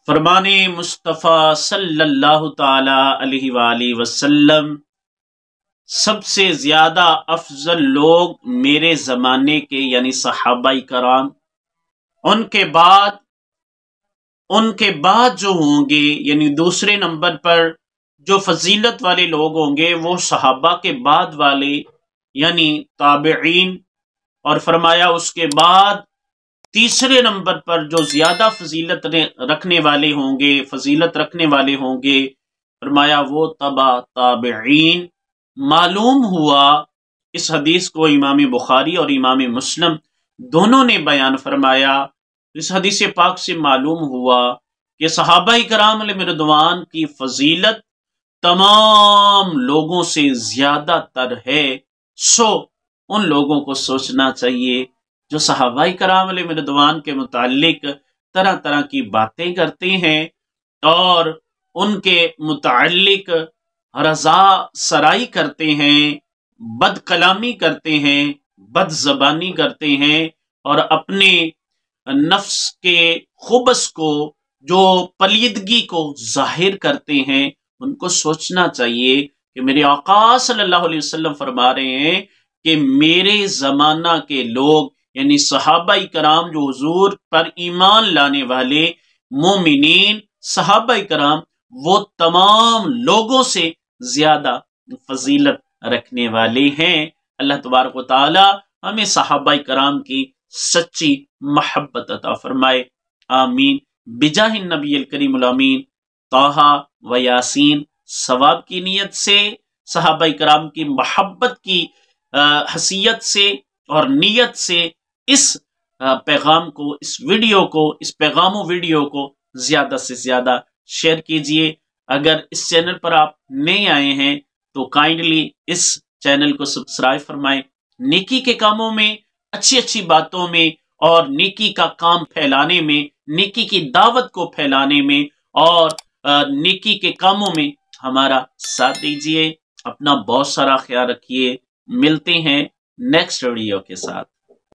فرمانے مصطفیٰ صلی اللہ تعالی علیہ وآلہ وسلم، سب سے زیادہ افضل لوگ میرے زمانے کے یعنی صحابہ کرام، ان کے بعد جو ہوں گے یعنی دوسرے نمبر پر جو فضیلت والے لوگ ہوں گے وہ صحابہ کے بعد والے یعنی تابعین، اور فرمایا اس کے بعد تیسرے نمبر پر جو زیادہ فضیلت رکھنے والے ہوں گے فرمایا وہ تبع تابعین۔ معلوم ہوا اس حدیث کو امام بخاری اور امام مسلم دونوں نے بیان فرمایا۔ اس حدیث پاک سے معلوم ہوا کہ صحابہ کرام علیہ رضوان کی فضیلت تمام لوگوں سے زیادہ تر ہے۔ ان لوگوں کو سوچنا چاہیے جو صحابہ کرام علیہ رضوان کے متعلق طرح طرح کی باتیں کرتے ہیں اور ان کے متعلق رضا سرائی کرتے ہیں، بد کلامی کرتے ہیں، بد زبانی کرتے ہیں، اور اپنے نفس کے خبث کو، جو پلیدگی کو ظاہر کرتے ہیں، ان کو سوچنا چاہیے کہ میرے آقا صلی اللہ علیہ وسلم فرما رہے ہیں کہ میرے زمانہ کے لوگ یعنی صحابہ کرام جو حضور پر ایمان لانے والے مومنین صحابہ کرام، وہ تمام لوگوں سے زیادہ فضیلت رکھنے والے ہیں۔ اللہ تبارک و تعالی ہمیں صحابہ کرام کی سچی محبت عطا فرمائے، آمین بجاہ النبی الکریم الامین طٰہٰ و یاسین۔ ثواب کی نیت سے، صحابہ کرام کی محبت کی حیثیت سے اور نیت سے اس پیغام کو، اس پیغام و ویڈیو کو زیادہ سے زیادہ شیئر کیجئے۔ اگر اس چینل پر آپ نئے آئے ہیں تو کائنڈلی اس چینل کو سبسکرائب فرمائیں۔ نیکی کے کاموں میں، اچھی اچھی باتوں میں اور نیکی کا کام پھیلانے میں، نیکی کی دعوت کو پھیلانے میں اور نیکی کے کاموں میں ہمارا ساتھ دیجئے۔ اپنا بہت سارا خیال رکھیے۔ ملتے ہیں نیکسٹ ویڈیو کے ساتھ۔